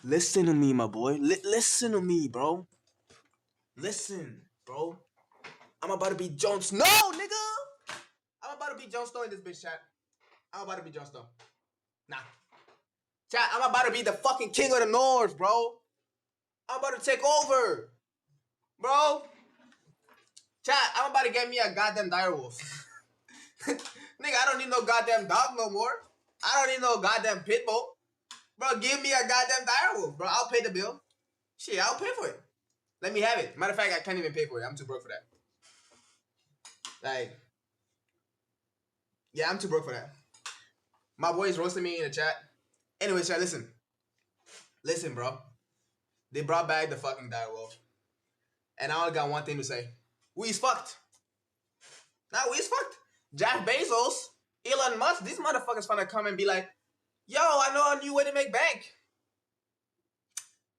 Listen to me, my boy. Listen to me, bro. Listen, bro. I'm about to be Jon Snow, nigga. I'm about to be Jon Snow in this bitch, chat. I'm about to be Jon Snow. Nah. Chat, I'm about to be the fucking king of the north, bro. I'm about to take over. Bro. Chat, I'm about to get me a goddamn direwolf. Nigga, I don't need no goddamn dog no more. I don't need no goddamn pit bull. Bro, give me a goddamn direwolf, bro. I'll pay the bill. Shit, I'll pay for it. Let me have it. Matter of fact, I can't even pay for it. I'm too broke for that. Like, yeah, I'm too broke for that. My boys roasting me in the chat. Anyway, chat, listen. Listen, bro. They brought back the fucking direwolf. And I only got one thing to say. We is fucked. Now we is fucked. Jeff Bezos, Elon Musk, these motherfuckers finna come and be like, yo, I know a new way to make bank.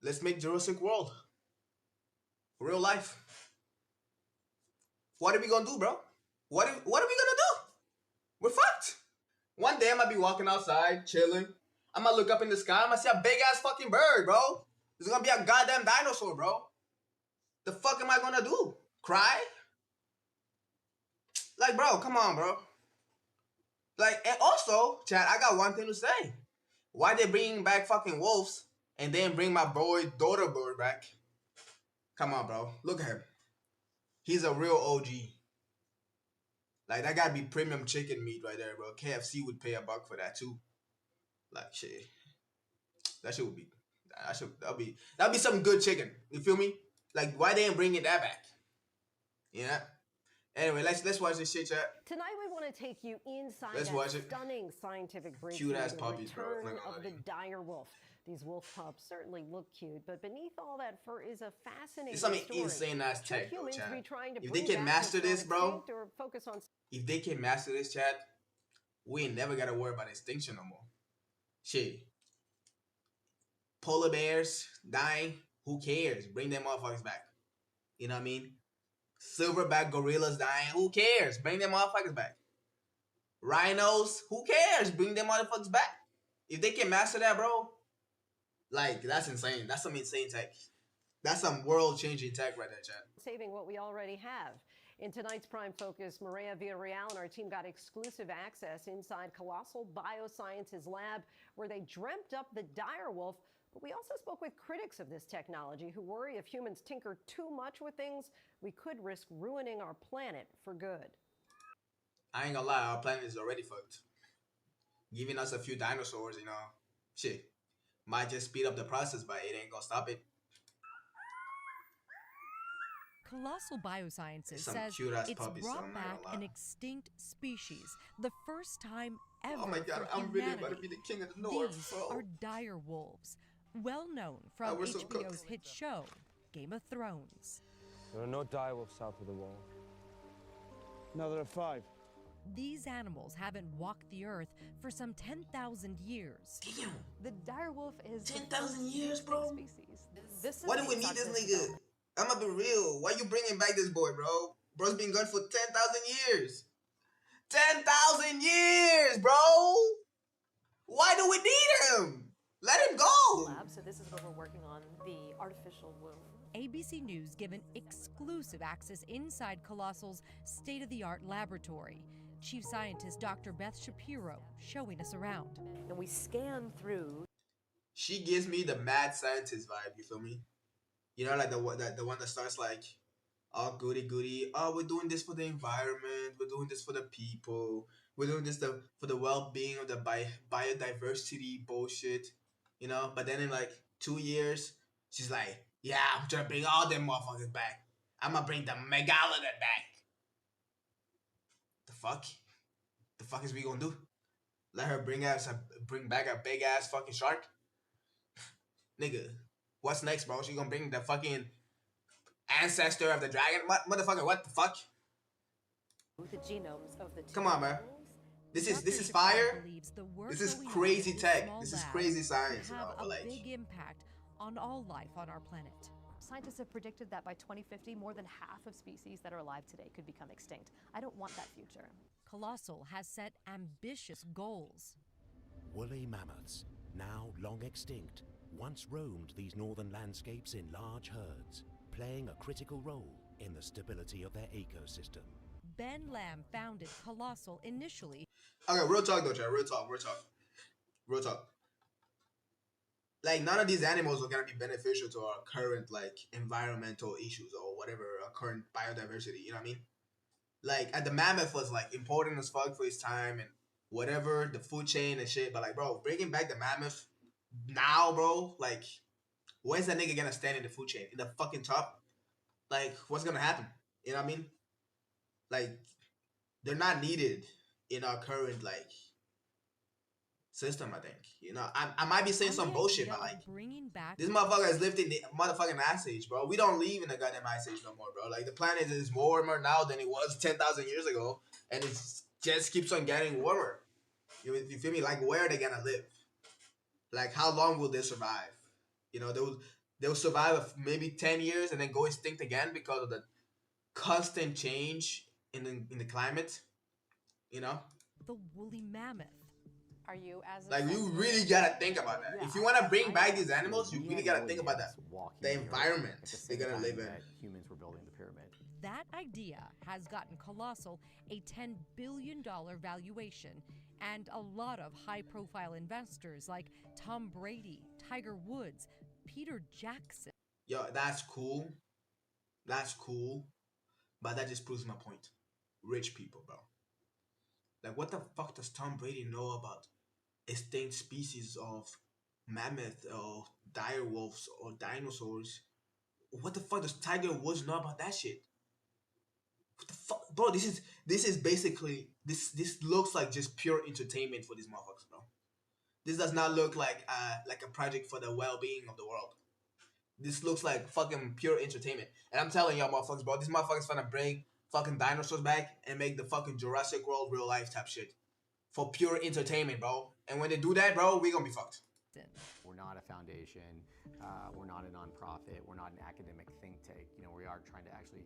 Let's make Jurassic World. Real life. What are we gonna do, bro? What are we gonna do? We're fucked. One day I'm gonna be walking outside, chilling. I'm gonna look up in the sky. I'm gonna see a big ass fucking bird, bro. There's gonna be a goddamn dinosaur, bro. The fuck am I gonna do? Cry? Like, bro, come on, bro. Like, and also, Chad, I got one thing to say. Why they bringing back fucking wolves and then bring my boy daughter bird back? Come on, bro. Look at him. He's a real OG. Like, that gotta be premium chicken meat right there, bro. KFC would pay $1 for that too. Like, shit. That shit would be. That'll be some good chicken. You feel me? Like, why they ain't bringing that back? Yeah. Anyway, let's watch this shit, chat. Tonight we want to take you inside Let's that watch it. stunning scientific breakthrough, Cute ass the puppies, bro. return of the dire wolf. These wolf pups certainly look cute, but beneath all that fur is a fascinating It's some story. insane ass tech, Should bro, humans chat. be trying to If they bring can back master what's this, gone bro. extinct, or focus on... If they can master this, chat, we ain't never gotta worry about extinction no more. Shit. Polar bears dying, who cares? Bring them motherfuckers back. You know what I mean? Silverback gorillas dying, who cares? Bring them motherfuckers back. Rhinos, who cares? Bring them motherfuckers back. If they can master that, bro, like, that's insane. That's some insane tech. That's some world-changing tech right there, chat. Saving what we already have. In tonight's Prime Focus, Maria Villarreal and our team got exclusive access inside Colossal Biosciences lab, where they dreamt up the direwolf. But we also spoke with critics of this technology who worry if humans tinker too much with things, we could risk ruining our planet for good. I ain't gonna lie, our planet is already fucked. Giving us a few dinosaurs, you know, shit, might just speed up the process, but it ain't gonna stop it. Colossal Biosciences Some says cute-ass it's puppies, so brought I'm not back gonna an lie. extinct species, the first time ever Oh my god, for I'm really humanity. about to be the king of the north, These bro. are dire wolves, well known from we're so HBO's cooked. hit show, Game of Thrones. There are no direwolves south of the wall. No, there are 5. These animals haven't walked the earth for some 10,000 years. Damn. The direwolf is 10,000 years, bro? species. This is Why do we need this nigga? I'm gonna be real. Why you bringing back this boy, bro? Bro's been gone for 10,000 years. 10,000 years, bro. Why do we need him? Let him go. lab, so this is where we're working on the artificial womb. ABC News given exclusive access inside Colossal's state-of-the-art laboratory. Chief Scientist Dr. Beth Shapiro showing us around. And we scan through. She gives me the mad scientist vibe. You feel me? You know, like the one that starts like, oh goody goody. Oh, we're doing this for the environment. We're doing this for the people. We're doing this for the well-being of the biodiversity bullshit. You know. But then in like 2 years, she's like, yeah, I'm trying to bring all them motherfuckers back. I'm gonna bring the megalodon back. The fuck? The fuck is we gonna do? Let her bring back a big ass fucking shark? Nigga, what's next, bro? She gonna bring the fucking ancestor of the dragon? Motherfucker, what the fuck? the genomes of the two Come on, man. animals. This Dr. is Shapiro fire. believes the work This is going on crazy in this tech. small This is lab crazy science, could you know, have but a like, big impact on all life on our planet. Scientists have predicted that by 2050, more than half of species that are alive today could become extinct. I don't want that future. Colossal has set ambitious goals. Woolly mammoths, now long extinct, once roamed these northern landscapes in large herds, playing a critical role in the stability of their ecosystem. Ben Lamb founded Colossal initially. Okay, real talk though, Chad. Real talk. Like, none of these animals are gonna be beneficial to our current like environmental issues or whatever, our current biodiversity. You know what I mean? Like, the mammoth was like important as fuck for its time and whatever, the food chain and shit. But like, bro, bringing back the mammoth now, bro, like, where's that nigga gonna stand in the food chain? In the fucking top? Like, what's gonna happen? You know what I mean? Like, they're not needed in our current like system. I think, you know, I might be saying On some the bullshit, idea but of like, bringing back this motherfucker has lived in the motherfucking ice age, bro. We don't live in the goddamn ice age no more, bro. Like, the planet is warmer now than it was 10,000 years ago, and it just keeps on getting warmer. You feel me? Like, where are they gonna live? Like, how long will they survive? You know, they'll survive maybe 10 years and then go extinct again because of the constant change in the climate. You know, the woolly mammoth. Are you as like, you obsessed with really it? gotta think about that. Yeah, If you want to bring I back am. these animals, you We really had gotta woolly think about that. mammoths walking The the earth environment at the they're same gonna time live in. that humans were building the pyramid. That idea has gotten Colossal a $10 billion valuation and a lot of high-profile investors like Tom Brady, Tiger Woods, Peter Jackson. Yo, that's cool. That's cool. But that just proves my point. Rich people, bro. Like, what the fuck does Tom Brady know about extinct species of mammoth or dire wolves or dinosaurs? What the fuck does Tiger Woods know about that shit? What the fuck, bro? This is basically this looks like just pure entertainment for these motherfuckers, bro. This does not look like a project for the well-being of the world. This looks like fucking pure entertainment. And I'm telling y'all motherfuckers, bro, these motherfuckers finna bring fucking dinosaurs back and make the fucking Jurassic World real life type shit. For pure entertainment, bro. And when they do that, bro, we gonna be fucked. We're not a foundation. We're not a nonprofit. We're not an academic think tank. You know, we are trying to actually,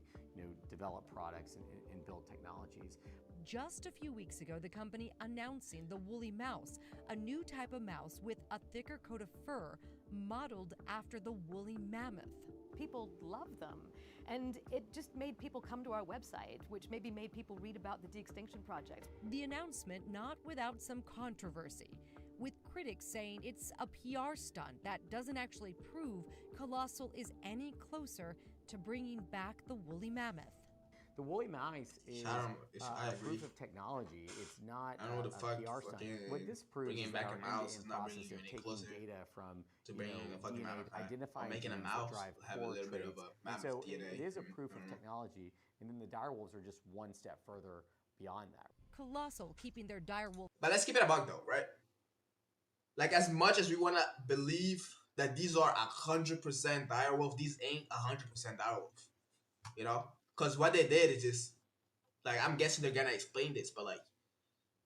develop products and build technologies. Just a few weeks ago, the company announcing the woolly mouse, a new type of mouse with a thicker coat of fur modeled after the woolly mammoth. People love them. And it just made people come to our website, which maybe made people read about the De-Extinction Project. The announcement not without some controversy, with critics saying it's a PR stunt that doesn't actually prove Colossal is any closer to bringing back the woolly mammoth. The woolly mouse is I a agree. proof of technology. It's not I don't know what the a fuck PR stunt. fucking What this proves bringing is back that a our mouse is end-to-end not process bringing you of any taking closer data from to bringing a fucking DNA, mammoth. identifying Or making a genes mouse that drive have a core little bit traits. of a And mammoth so DNA. it is a proof of technology, and then the direwolves are just one step further beyond that. Colossal keeping their direwolf. But let's keep it a buck though, right? Like, as much as we wanna believe that these are 100% direwolf, these ain't 100% direwolf. You know? Cause what they did is just, like, I'm guessing they're gonna explain this, but like,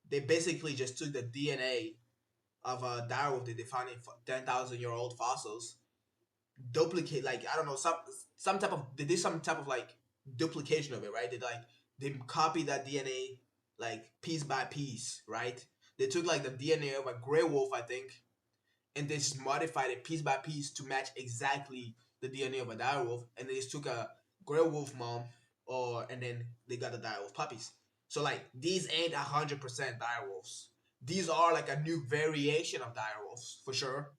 they basically just took the DNA of a direwolf that they found in 10,000-year-old fossils, duplicate, like, I don't know, some type of, they did some type of like duplication of it, right? They copied that DNA like piece by piece, right? They took like the DNA of a gray wolf, I think, and they just modified it piece by piece to match exactly the DNA of a direwolf, and they just took a gray wolf mom, and then they got the direwolf puppies. So like, these ain't 100% direwolves. These are like a new variation of direwolves for sure,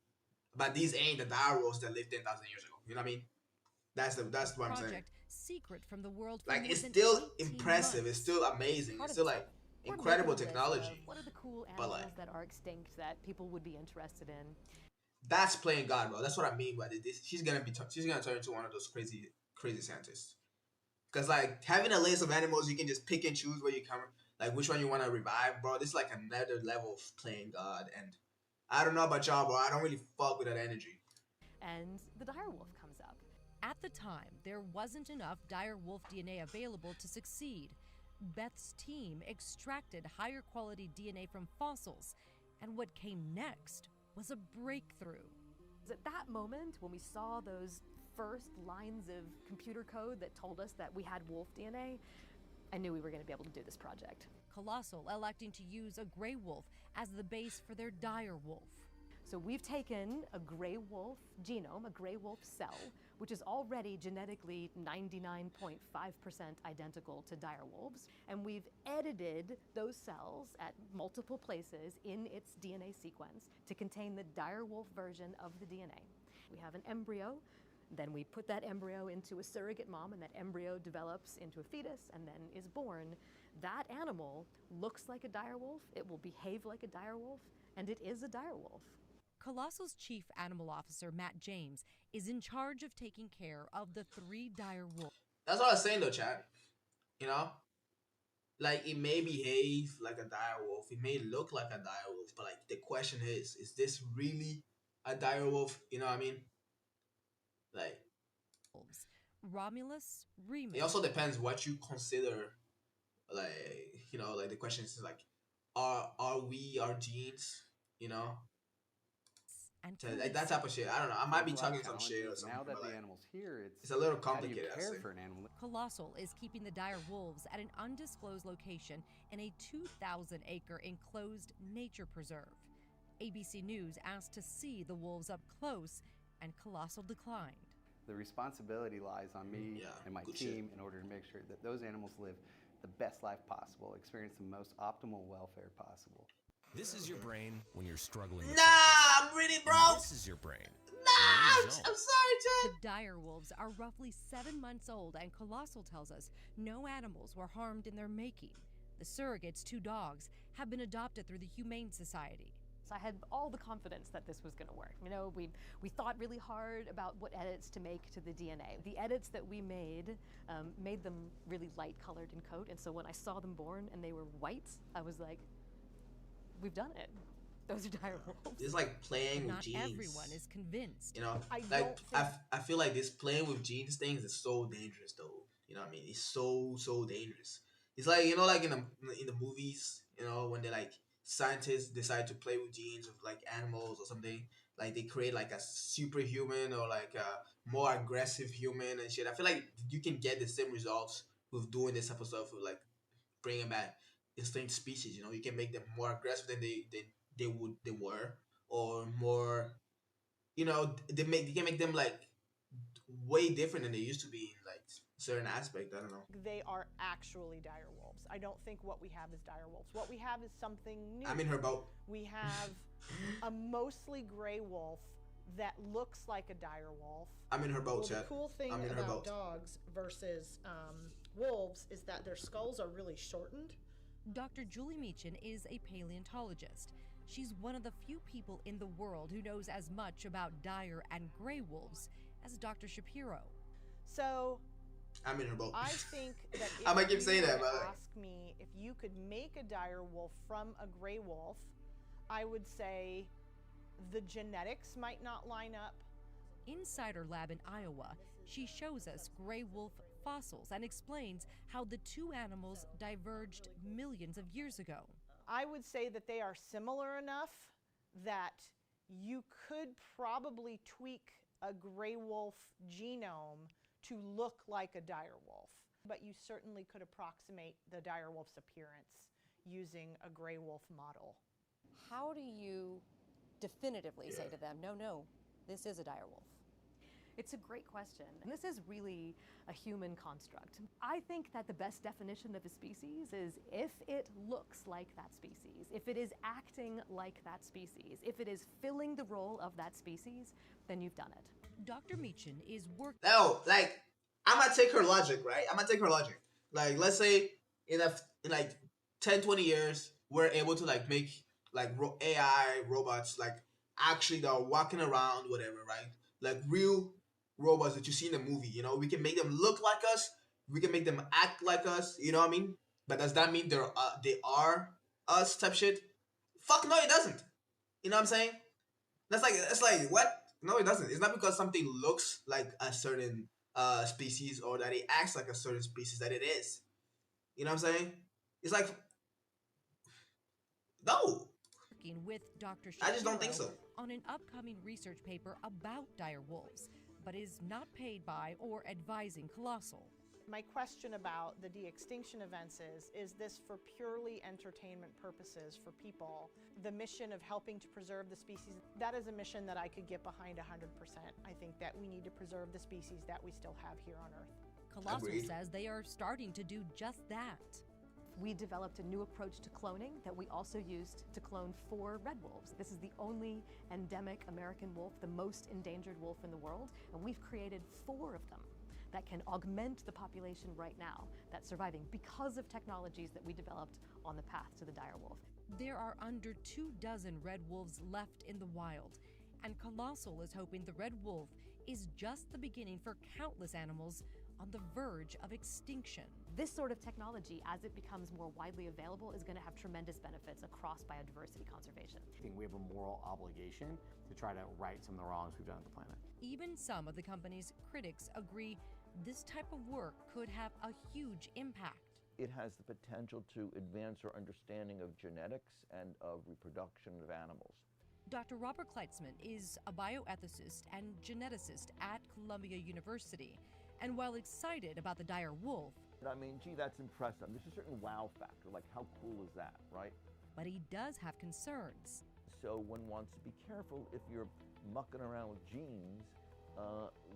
but these ain't the direwolves that lived 10,000 years ago. You know what I mean? That's what I'm saying. Project secret from the world for Like, more it's than still 18 impressive. months. It's still amazing. Part It's of still the like We're incredible making a list of technology. what are the cool But, animals like, that are extinct that people would be interested in? That's playing God, bro. That's what I mean by this. She's gonna turn into one of those crazy scientists. Cause like, having a list of animals, you can just pick and choose where you come, like which one you want to revive, bro. This is like another level of playing God, and I don't know about y'all, bro. I don't really fuck with that energy. And the direwolf comes up. At the time, there wasn't enough dire wolf DNA available to succeed. Beth's team extracted higher quality DNA from fossils, and what came next was a breakthrough. It was at that moment when we saw those first lines of computer code that told us that we had wolf DNA, I knew we were going to be able to do this project. Colossal electing to use a gray wolf as the base for their dire wolf. So we've taken a gray wolf genome, a gray wolf cell, which is already genetically 99.5% identical to dire wolves, and we've edited those cells at multiple places in its DNA sequence to contain the dire wolf version of the DNA. We have an embryo, then we put that embryo into a surrogate mom, and that embryo develops into a fetus and then is born. That animal looks like a dire wolf, it will behave like a dire wolf, and it is a dire wolf. Colossal's chief animal officer, Matt James, is in charge of taking care of the 3 dire wolves. That's what I was saying though, Chad. You know? Like, it may behave like a dire wolf. It may look like a dire wolf. But, like, the question is this really a dire wolf? You know what I mean? Like, Romulus, Remus. it also depends what you consider, like, you know, like, the question is, like, are we our genes? You know? and So, like, that type of shit. I don't know. I might be talking some shit or Now something. that But, the like, animal's here, it's a little how do you complicated, I'd care say. for an animal? Colossal is keeping the dire wolves at an undisclosed location in a 2,000-acre enclosed nature preserve. ABC News asked to see the wolves up close, and Colossal declined. The responsibility lies on me Yeah, and my good team shit. in order to make sure that those animals live the best life possible, experience the most optimal welfare possible. This is your brain when you're struggling. Nah, I'm ready, bro. And this is your brain. Nah, when you're in the I'm zone. sorry, The Chad. dire wolves are roughly 7 months old, and Colossal tells us no animals were harmed in their making. The surrogates, 2 dogs, have been adopted through the Humane Society. So I had all the confidence that this was going to work. You know, we thought really hard about what edits to make to the DNA. The edits that we made them really light colored in coat, and so when I saw them born and they were white, I was like, we've done it. Those are dire wolves. It's like playing with Not genes. everyone is convinced. You know, I like don't think- I feel like this playing with genes things is so dangerous, though. You know what I mean? It's so dangerous. It's like, you know, like in the movies, you know, when they like scientists decide to play with genes of like animals or something, like they create like a superhuman or like a more aggressive human and shit. I feel like you can get the same results with doing this type of stuff with like bringing back extinct species. You know, you can make them more aggressive than they were, or more, you know, you can make them like way different than they used to be in like certain aspect. I don't know. They are actually dire wolves. I don't think what we have is dire wolves. What we have is something new. I'm in her boat. We have a mostly gray wolf that looks like a dire wolf. I'm in her boat, Well, the Chad. cool thing I'm in her about boat. dogs versus wolves is that their skulls are really shortened. Dr. Julie Meechan is a paleontologist. She's one of the few people in the world who knows as much about dire and gray wolves as Dr. Shapiro. So I'm in her boat. I think that if I might keep you saying that, were by to the way. ask me if you could make a dire wolf from a gray wolf, I would say the genetics might not line up. Inside her lab in Iowa, she shows us gray wolf fossils and explains how the 2 animals diverged millions of years ago. I would say that they are similar enough that you could probably tweak a gray wolf genome to look like a dire wolf, but you certainly could approximate the dire wolf's appearance using a gray wolf model. How do you definitively say to them, no, this is a dire wolf? It's a great question. And this is really a human construct. I think that the best definition of a species is if it looks like that species, if it is acting like that species, if it is filling the role of that species, then you've done it. Dr. Meechan is working. No, like, I'm gonna take her logic, right? Like, let's say in like 10, 20 years, we're able to like make like AI robots, like actually that are walking around, whatever, right? Like real robots that you see in the movie, you know? We can make them look like us. We can make them act like us, you know what I mean? But does that mean they are us type shit? Fuck no, it doesn't. You know what I'm saying? That's like what? No, it doesn't. It's not because something looks like a certain species or that it acts like a certain species that it is. You know what I'm saying? It's like, no. Working with Dr. Shapiro I just don't think so. on an upcoming research paper about dire wolves, but is not paid by or advising Colossal. My question about the de-extinction events is this for purely entertainment purposes for people? The mission of helping to preserve the species, that is a mission that I could get behind 100%. I think that we need to preserve the species that we still have here on Earth. Colossal Agreed. says they are starting to do just that. We developed a new approach to cloning that we also used to clone 4 red wolves. This is the only endemic American wolf, the most endangered wolf in the world, and we've created 4 of them that can augment the population right now that's surviving because of technologies that we developed on the path to the dire wolf. There are under 24 red wolves left in the wild, and Colossal is hoping the red wolf is just the beginning for countless animals on the verge of extinction. This sort of technology, as it becomes more widely available, is going to have tremendous benefits across biodiversity conservation. I think we have a moral obligation to try to right some of the wrongs we've done on the planet. Even some of the company's critics agree this type of work could have a huge impact. It has the potential to advance our understanding of genetics and of reproduction of animals. Dr. Robert Kleitzman is a bioethicist and geneticist at Columbia University. And while excited about the dire wolf, I mean, gee, that's impressive. There's a certain wow factor, like how cool is that, right? but he does have concerns. So one wants to be careful if you're mucking around with genes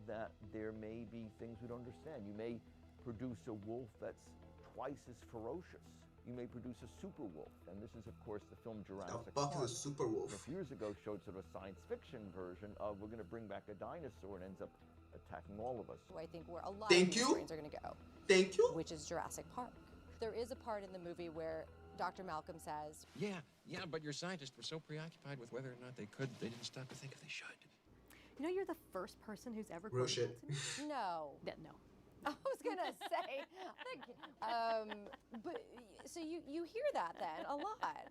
that there may be things we don't understand. You may produce a wolf that's twice as ferocious. You may produce a super wolf, and this is, of course, the film Jurassic Park. The super wolf. A few years ago showed sort of a science fiction version of we're going to bring back a dinosaur and ends up attacking all of us. I think where a lot Thank of these you. brains are going to go. Thank you. Which is Jurassic Park. There is a part in the movie where Dr. Malcolm says, Yeah, but your scientists were so preoccupied with whether or not they could, they didn't stop to think if they should. You know, you're the first person who's ever Real quoted shit. that to me. no. No. I was gonna say, but so you hear that then a lot.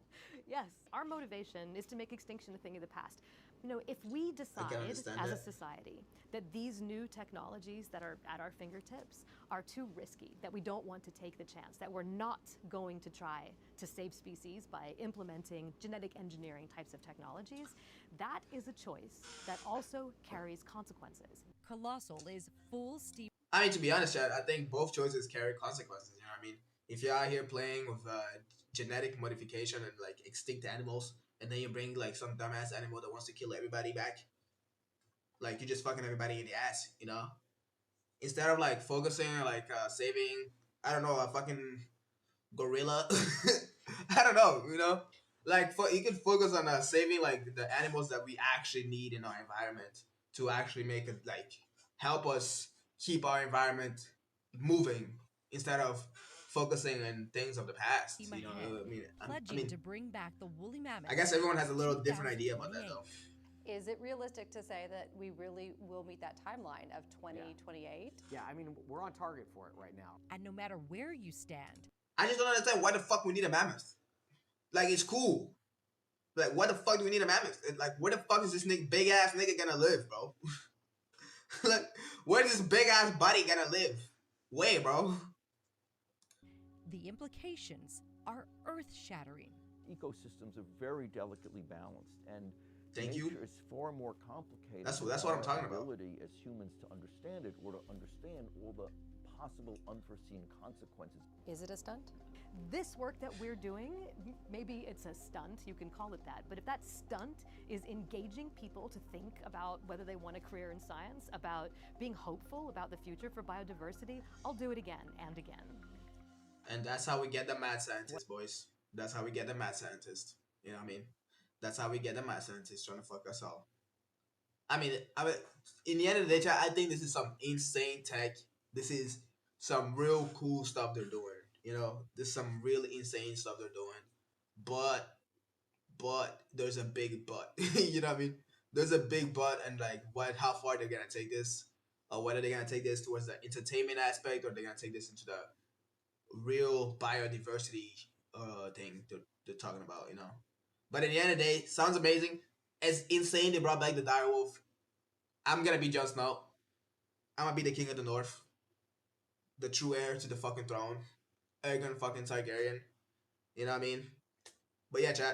Yes, our motivation is to make extinction a thing of the past. You know, if we decide understand as a that. society that these new technologies that are at our fingertips are too risky, that we don't want to take the chance, that we're not going to try to save species by implementing genetic engineering types of technologies, that is a choice that also carries consequences. Colossal is full steam. I mean, to be honest, Chad, I think both choices carry consequences. You know what I mean? If you're out here playing with genetic modification and like extinct animals, and then you bring like some dumbass animal that wants to kill everybody back, like you're just fucking everybody in the ass, you know? Instead of like focusing on like saving, I don't know, a fucking gorilla. I don't know, you know? Like you can focus on saving like the animals that we actually need in our environment to actually make it like help us keep our environment moving instead of focusing on things of the past. You know, Pledging to bring back the woolly mammoth. I guess everyone has a little different idea about that, though. Is it realistic to say that we really will meet that timeline of 2028? Yeah, I mean, we're on target for it right now. And no matter where you stand, I just don't understand why the fuck we need a mammoth. Like, it's cool. Like, what the fuck do we need a mammoth? Like, where the fuck is this big ass nigga gonna live, bro? Like, where's this big ass body gonna live? Where, bro? the implications are earth-shattering. Ecosystems are very delicately balanced, and Thank nature you. is far more complicated. That's than what I'm our talking about. ability as humans to understand it or to understand all the possible unforeseen consequences. Is it a stunt? This work that we're doing, maybe it's a stunt, you can call it that, but if that stunt is engaging people to think about whether they want a career in science, about being hopeful about the future for biodiversity, I'll do it again and again. And that's how we get the mad scientists, boys. That's how we get the mad scientists. You know what I mean? That's how we get the mad scientists trying to fuck us all. I mean, in the end of the day, I think this is some insane tech. This is some real cool stuff they're doing. You know, there's some really insane stuff they're doing. But there's a big but. You know what I mean? There's a big but, and like how far they're gonna take this, or whether they're gonna take this towards the entertainment aspect, or they're gonna take this into the real biodiversity thing they're talking about, you know. But at the end of the day, sounds amazing. It's insane they brought back the direwolf. I'm gonna be Jon Snow. I'm gonna be the king of the north. The true heir to the fucking throne. Aegon fucking Targaryen. You know what I mean? But yeah, chat.